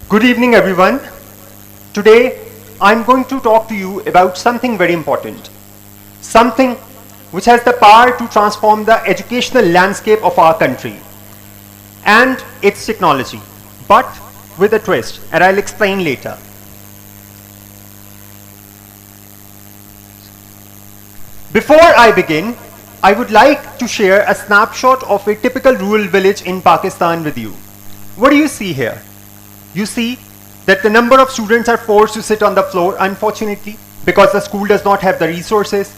Good evening, everyone. Today, I'm going to talk to you about something very important. Something which has the power to transform the educational landscape of our country. And it's technology, but with a twist, and I'll explain later. Before I begin, I would like to share a snapshot of a typical rural village in Pakistan with you. What do you see here? You see that the number of students are forced to sit on the floor, unfortunately, because the school does not have the resources.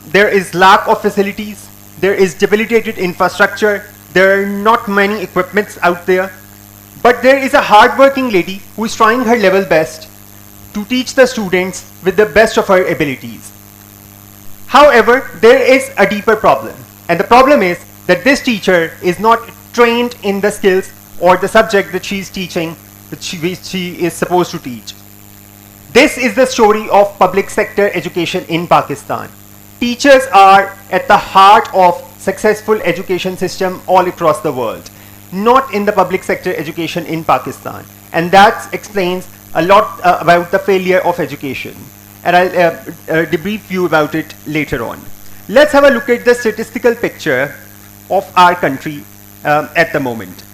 There is lack of facilities. There is debilitated infrastructure. There are not many equipments out there. But there is a hard-working lady who is trying her level best to teach the students with the best of her abilities. However, there is a deeper problem. And the problem is that this teacher is not trained in the skills or the subject that she is teaching, which she is supposed to teach. This is the story of public sector education in Pakistan. Teachers are at the heart of successful education system all across the world, not in the public sector education in Pakistan. And that explains a lot about the failure of education. And I'll debrief you about it later on. Let's have a look at the statistical picture of our country at the moment.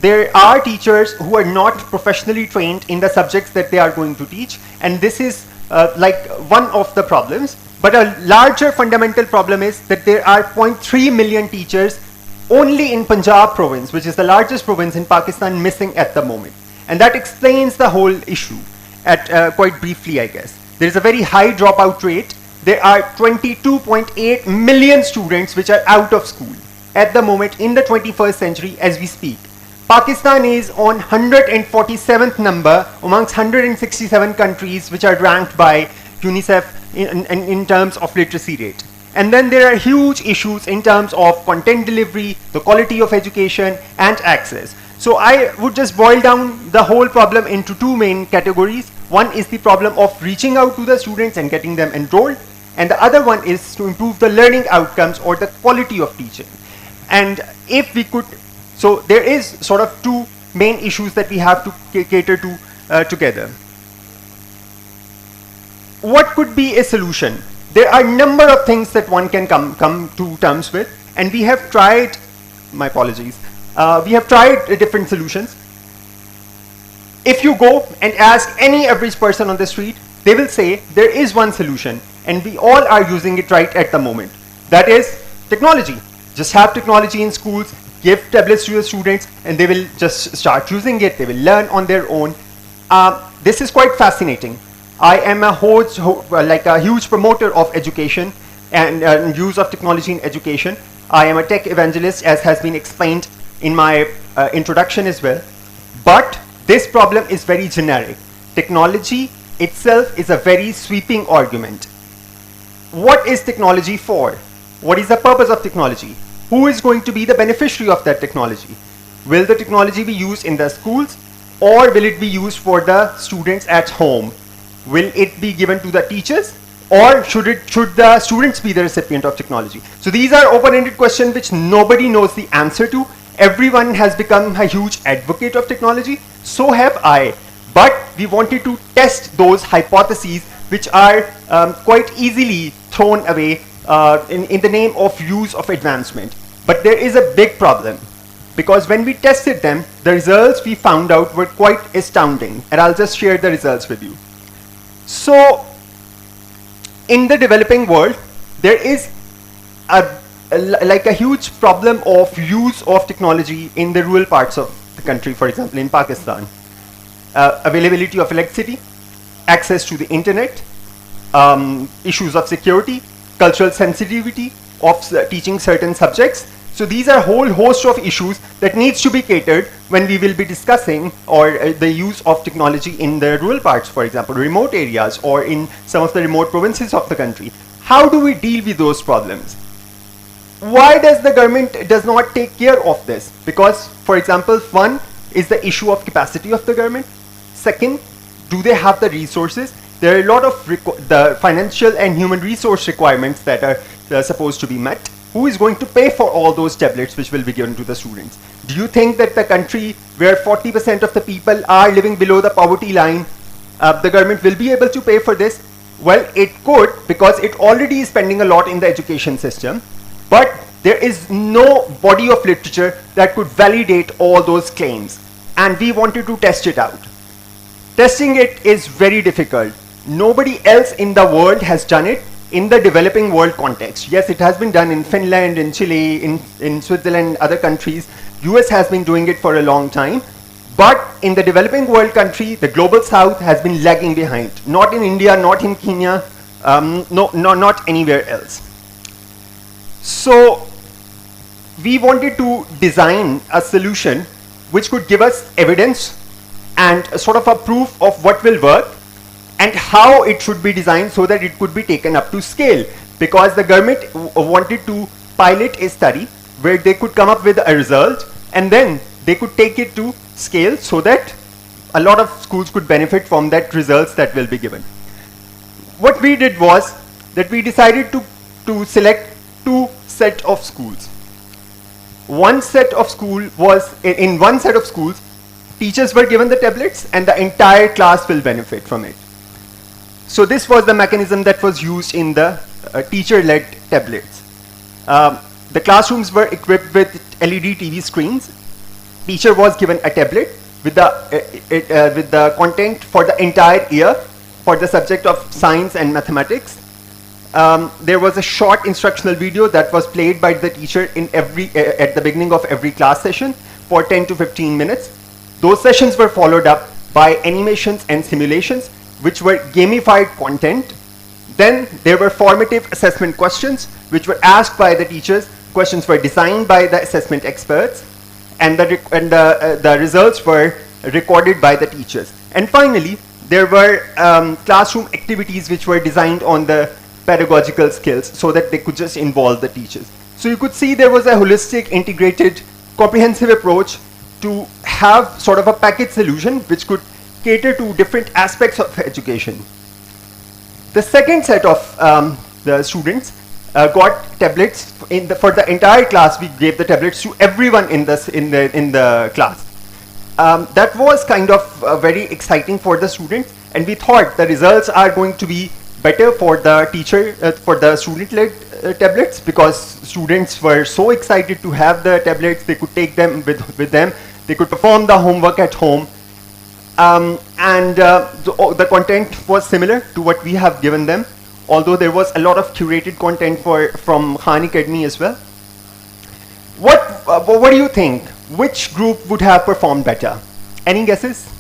There are teachers who are not professionally trained in the subjects that they are going to teach, and this is like one of the problems. But a larger fundamental problem is that there are 0.3 million teachers only in Punjab province, which is the largest province in Pakistan, missing at the moment. And that explains the whole issue quite briefly, I guess. There is a very high dropout rate. There are 22.8 million students which are out of school at the moment in the 21st century as we speak. Pakistan is on 147th number amongst 167 countries which are ranked by UNICEF in terms of literacy rate. And then there are huge issues in terms of content delivery, the quality of education, and access. So I would just boil down the whole problem into two main categories. One is the problem of reaching out to the students and getting them enrolled, and the other one is to improve the learning outcomes or the quality of teaching. And if we could, so there is sort of two main issues that we have to cater to together. What could be a solution? There are a number of things that one can come to terms with, and we have tried, my apologies, we have tried different solutions. If you go and ask any average person on the street, they will say there is one solution, and we all are using it right at the moment. That is technology. Just have technology in schools, give tablets to the students, and they will just start using it. They will learn on their own. This is quite fascinating. I am a huge promoter of education and use of technology in education. I am a tech evangelist, as has been explained in my introduction as well. But this problem is very generic. Technology itself is a very sweeping argument. What is technology for? What is the purpose of technology? Who is going to be the beneficiary of that technology? Will the technology be used in the schools, or will it be used for the students at home? Will it be given to the teachers, or should the students be the recipient of technology? So these are open-ended questions which nobody knows the answer to. Everyone has become a huge advocate of technology. So have I. But we wanted to test those hypotheses which are quite easily thrown away in the name of use of advancement. But there is a big problem, because when we tested them, the results we found out were quite astounding, and I'll just share the results with you. So in the developing world, there is a huge problem of use of technology in the rural parts of the country. For example, in Pakistan, availability of electricity, access to the internet, issues of security, cultural sensitivity of teaching certain subjects. So these are a whole host of issues that needs to be catered when we will be discussing the use of technology in the rural parts, for example, remote areas, or in some of the remote provinces of the country. How do we deal with those problems? Why does the government does not take care of this? Because, for example, one is the issue of capacity of the government. Second, do they have the resources? There are a lot of the financial and human resource requirements that are supposed to be met. who is going to pay for all those tablets which will be given to the students? Do you think that the country where 40% of the people are living below the poverty line, the government will be able to pay for this? Well, it could, because it already is spending a lot in the education system, but there is no body of literature that could validate all those claims, and we wanted to test it out. Testing it is very difficult. Nobody else in the world has done it in the developing world context. Yes, it has been done in Finland, in Chile, in Switzerland, other countries. US has been doing it for a long time. But in the developing world country, the global south has been lagging behind. Not in India, not in Kenya, not anywhere else. So we wanted to design a solution which could give us evidence and a sort of a proof of what will work and how it should be designed so that it could be taken up to scale. Because the government wanted to pilot a study where they could come up with a result and then they could take it to scale so that a lot of schools could benefit from that results that will be given. What we did was that we decided to select two sets of schools. One set of school was, in one set of schools, teachers were given the tablets and the entire class will benefit from it. So this was the mechanism that was used in the teacher-led tablets. The classrooms were equipped with LED TV screens. Teacher was given a tablet with the content for the entire year for the subject of science and mathematics. There was a short instructional video that was played by the teacher in at the beginning of every class session for 10 to 15 minutes. Those sessions were followed up by animations and simulations, which were gamified content. Then there were formative assessment questions, which were asked by the teachers. Questions were designed by the assessment experts, and the results were recorded by the teachers. And finally, there were classroom activities which were designed on the pedagogical skills so that they could just involve the teachers. So you could see there was a holistic, integrated, comprehensive approach to have sort of a package solution which could cater to different aspects of education. The second set of the students got tablets for the entire class. We gave the tablets to everyone in the class. That was kind of very exciting for the students, and we thought the results are going to be better for the teacher, for the student-led tablets, because students were so excited to have the tablets. They could take them with them. They could perform the homework at home, and the content was similar to what we have given them, although there was a lot of curated content from Khan Academy as well. What do you think? Which group would have performed better? Any guesses?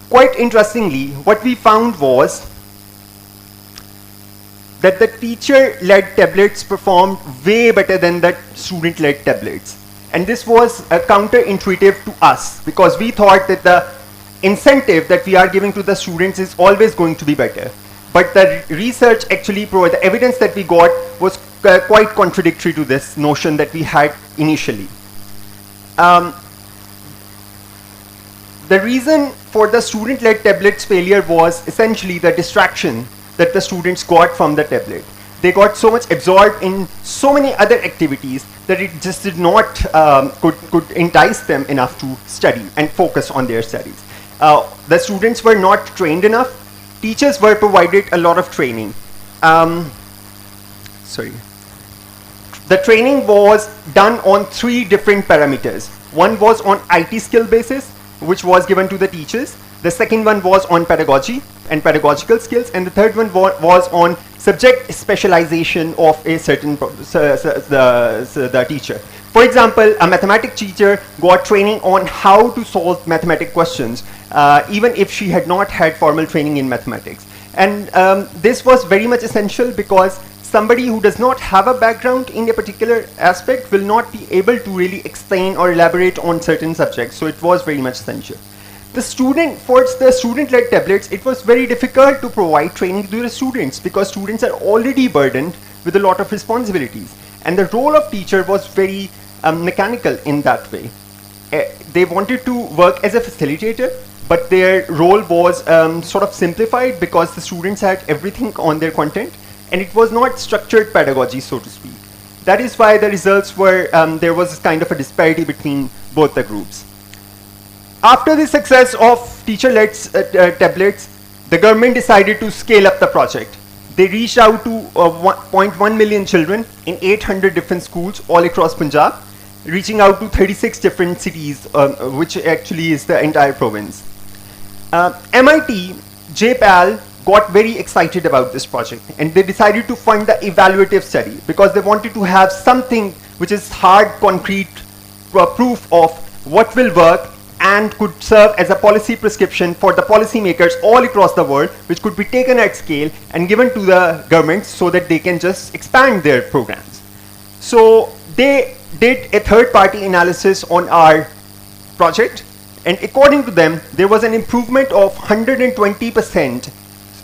Quite interestingly, what we found was that the teacher-led tablets performed way better than the student-led tablets. And this was counterintuitive to us, because we thought that the incentive that we are giving to the students is always going to be better. But the research actually provided, the evidence that we got was quite contradictory to this notion that we had initially. The reason for the student-led tablets failure was essentially the distraction that the students got from the tablet. They got so much absorbed in so many other activities that it just did not could entice them enough to study and focus on their studies. The students were not trained enough. Teachers were provided a lot of training. The training was done on 3 different parameters. One was on IT skill basis, which was given to the teachers. The second one was on pedagogy and pedagogical skills, and the third one was on subject specialization of a certain the teacher. For example, a mathematics teacher got training on how to solve mathematical questions, even if she had not had formal training in mathematics. And this was very much essential, because somebody who does not have a background in a particular aspect will not be able to really explain or elaborate on certain subjects. So it was very much essential. For the student-led tablets, it was very difficult to provide training to the students, because students are already burdened with a lot of responsibilities. And the role of teacher was very mechanical in that way. They wanted to work as a facilitator, but their role was sort of simplified because the students had everything on their content, and it was not structured pedagogy, so to speak. That is why the results were, there was kind of a disparity between both the groups. After the success of teacher-led tablets, the government decided to scale up the project. They reached out to 1.1 million children in 800 different schools all across Punjab, reaching out to 36 different cities, which actually is the entire province. MIT, JPAL got very excited about this project, and they decided to fund the evaluative study because they wanted to have something which is hard, concrete proof of what will work and could serve as a policy prescription for the policymakers all across the world, which could be taken at scale and given to the governments so that they can just expand their programs. So they did a third-party analysis on our project, and according to them, there was an improvement of 120%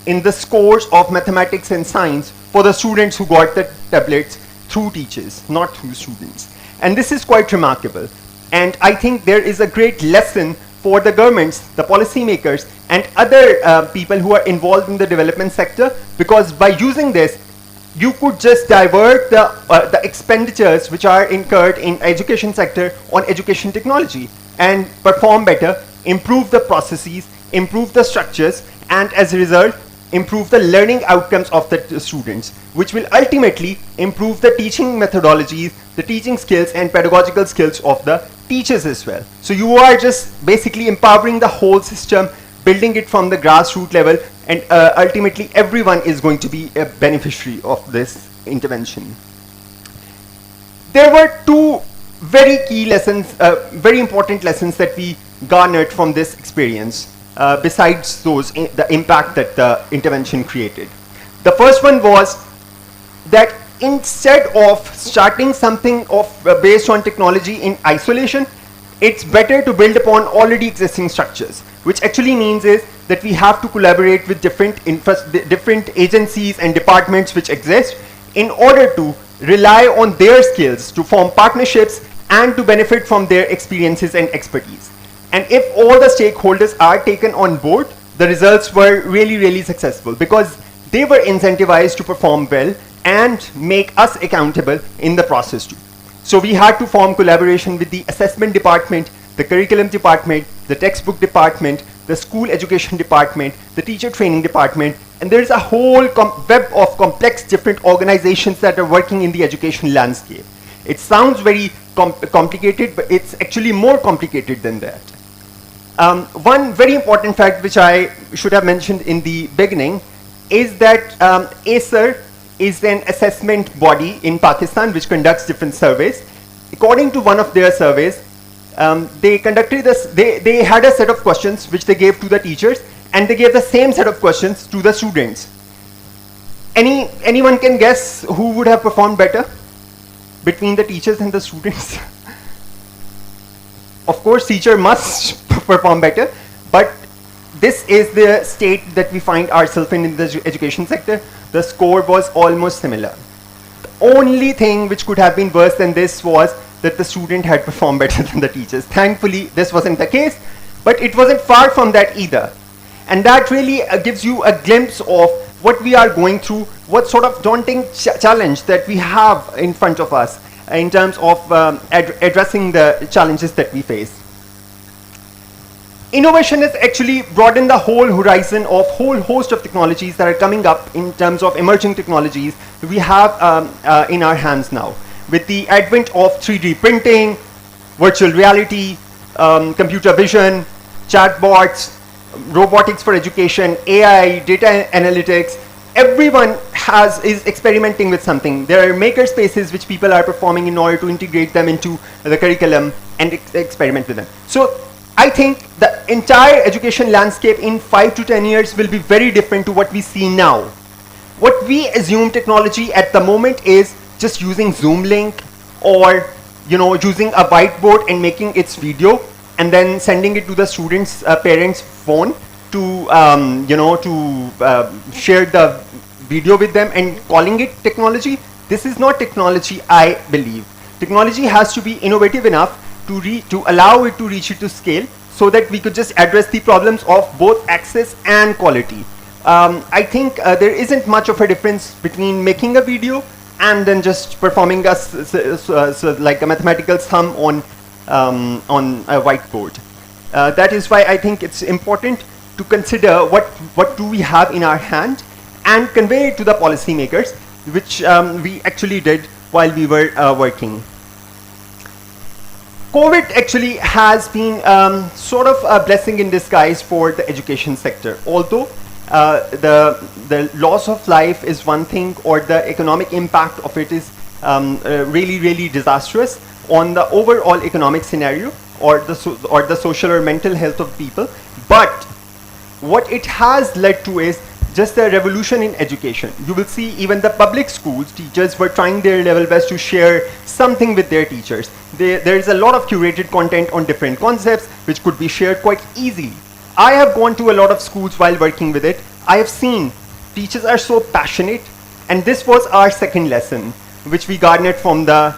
in the scores of mathematics and science for the students who got the tablets through teachers, not through students. And this is quite remarkable. And I think there is a great lesson for the governments, the policymakers, and other people who are involved in the development sector, because by using this, you could just divert the expenditures which are incurred in education sector on education technology and perform better, improve the processes, improve the structures, and as a result, improve the learning outcomes of the students, which will ultimately improve the teaching methodologies, the teaching skills and pedagogical skills of the teachers as well. So you are just basically empowering the whole system, building it from the grassroots level, and ultimately everyone is going to be a beneficiary of this intervention. There were two very key lessons, very important lessons that we garnered from this experience, besides those, the impact that the intervention created. The first one was that instead of starting something based on technology in isolation, it's better to build upon already existing structures, which actually means is that we have to collaborate with different agencies and departments which exist in order to rely on their skills to form partnerships and to benefit from their experiences and expertise. And if all the stakeholders are taken on board, the results were really, really successful because they were incentivized to perform well and make us accountable in the process too. So we had to form collaboration with the assessment department, the curriculum department, the textbook department, the school education department, the teacher training department, and there is a whole web of complex different organizations that are working in the education landscape. It sounds very complicated, but it's actually more complicated than that. One very important fact which I should have mentioned in the beginning is that ACER is an assessment body in Pakistan which conducts different surveys. According to one of their surveys, they conducted this, they had a set of questions which they gave to the teachers, and they gave the same set of questions to the students. Anyone can guess who would have performed better between the teachers and the students? Of course, teacher must perform better, but this is the state that we find ourselves in the education sector. The score was almost similar. The only thing which could have been worse than this was that the student had performed better than the teachers. Thankfully, this wasn't the case, but it wasn't far from that either. And that really gives you a glimpse of what we are going through, what sort of daunting challenge that we have in front of us in terms of addressing the challenges that we face. Innovation has actually broadened the whole horizon of whole host of technologies that are coming up in terms of emerging technologies we have in our hands now. With the advent of 3D printing, virtual reality, computer vision, chatbots, robotics for education, AI, data analytics, everyone is experimenting with something. There are maker spaces which people are performing in order to integrate them into the curriculum and experiment with them. So I think the entire education landscape in 5 to 10 years will be very different to what we see now. What we assume technology at the moment is just using Zoom link or using a whiteboard and making its video and then sending it to the students' parents' phone to share the video with them and calling it technology. This is not technology, I believe. Technology has to be innovative enough to allow it to reach it to scale so that we could just address the problems of both access and quality. I think there isn't much of a difference between making a video and then just performing like a mathematical sum on a whiteboard. That is why I think it's important to consider what do we have in our hand and convey it to the policymakers, which we actually did while we were working. COVID actually has been sort of a blessing in disguise for the education sector. Although the loss of life is one thing, or the economic impact of it is really, really disastrous on the overall economic scenario or the social or mental health of people. But what it has led to is just a revolution in education. You will see even the public schools, teachers were trying their level best to share something with their teachers. There is a lot of curated content on different concepts which could be shared quite easily. I have gone to a lot of schools while working with it. I have seen teachers are so passionate, and this was our second lesson, which we garnered from the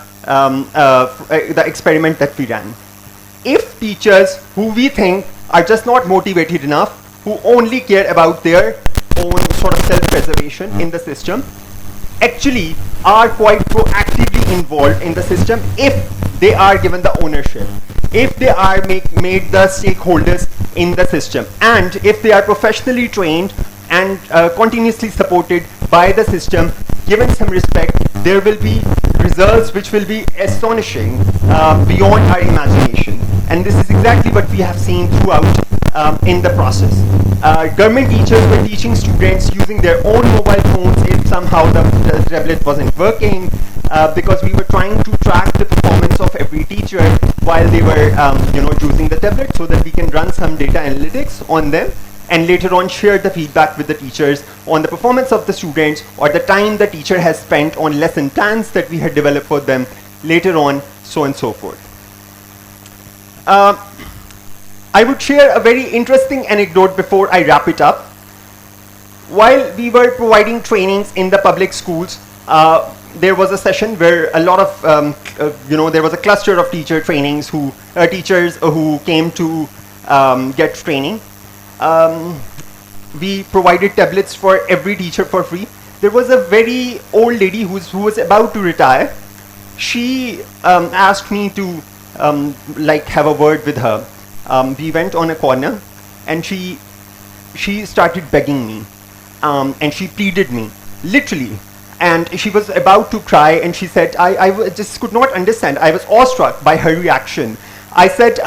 experiment that we ran. If teachers who we think are just not motivated enough, who only care about their own sort of self-preservation in the system, actually are quite proactively involved in the system if they are given the ownership, if they are made the stakeholders in the system, and if they are professionally trained and continuously supported by the system, given some respect, there will be results which will be astonishing beyond our imagination. And this is exactly what we have seen throughout in the process. Government teachers were teaching students using their own mobile phones if somehow the tablet wasn't working, because we were trying to track the performance of every teacher while they were using the tablet, so that we can run some data analytics on them and later on share the feedback with the teachers on the performance of the students or the time the teacher has spent on lesson plans that we had developed for them later on, so on and so forth. I would share a very interesting anecdote before I wrap it up. While we were providing trainings in the public schools, there was a session where a lot of, there was a cluster of teachers who came to get training. We provided tablets for every teacher for free. There was a very old lady who was about to retire. She asked me to have a word with her. We went on a corner, and she started begging me, and she pleaded me, literally. And she was about to cry, and she said, I just could not understand. I was awestruck by her reaction. I said,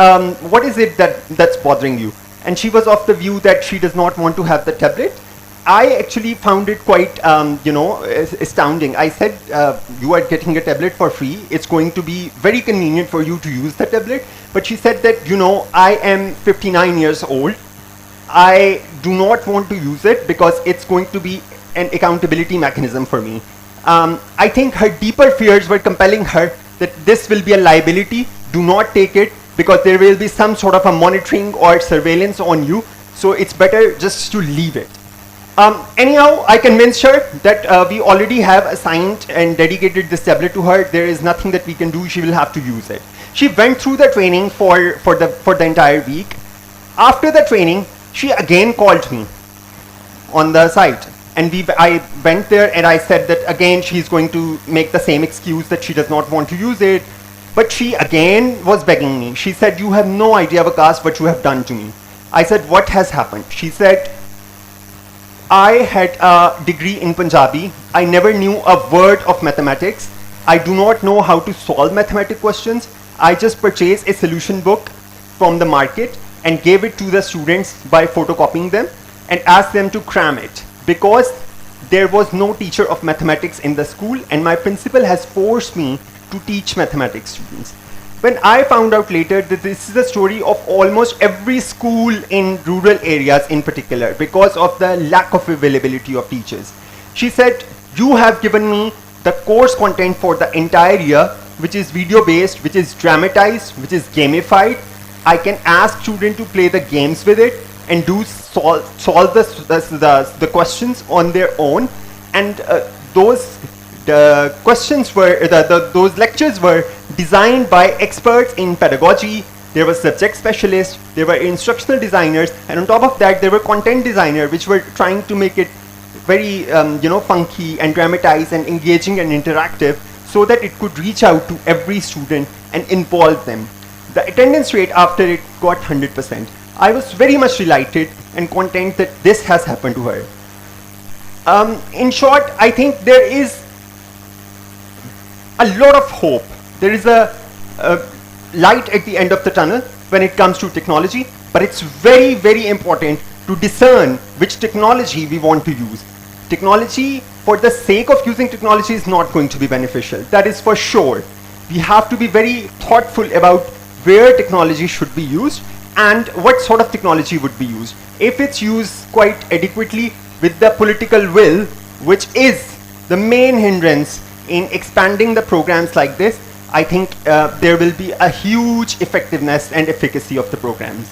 what is it that's bothering you? And she was of the view that she does not want to have the tablet. I actually found it quite, astounding. I said, you are getting a tablet for free. It's going to be very convenient for you to use the tablet. But she said that, I am 59 years old. I do not want to use it because it's going to be an accountability mechanism for me. I think her deeper fears were compelling her that this will be a liability. Do not take it, because there will be some sort of a monitoring or surveillance on you. So it's better just to leave it. Anyhow, I convinced her that we already have assigned and dedicated this tablet to her. There is nothing that we can do. She will have to use it. She went through the training for the entire week. After the training, she again called me on the site, and I went there and I said that again she's going to make the same excuse that she does not want to use it. But she again was begging me. She said, you have no idea, Waqas, what you have done to me. I said, what has happened? She said, I had a degree in Punjabi. I never knew a word of mathematics. I do not know how to solve mathematical questions. I just purchased a solution book from the market and gave it to the students by photocopying them and asked them to cram it, because there was no teacher of mathematics in the school, and my principal has forced me to teach mathematics students. When I found out later that this is the story of almost every school in rural areas in particular, because of the lack of availability of teachers. She said, you have given me the course content for the entire year, which is video based, which is dramatized, which is gamified. I can ask students to play the games with it and solve the questions on their own, and those questions were those lectures were designed by experts in pedagogy, there were subject specialists, there were instructional designers, and on top of that there were content designers which were trying to make it very funky and dramatized and engaging and interactive so that it could reach out to every student and involve them. The attendance rate after it got 100%. I was very much delighted and content that this has happened to her. In short, I think there is a lot of hope. There is a light at the end of the tunnel when it comes to technology, but it's very, very important to discern which technology we want to use. Technology for the sake of using technology is not going to be beneficial. That is for sure. We have to be very thoughtful about where technology should be used and what sort of technology would be used. If it's used quite adequately with the political will, which is the main hindrance in expanding the programs like this, I think there will be a huge effectiveness and efficacy of the programs.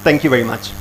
Thank you very much.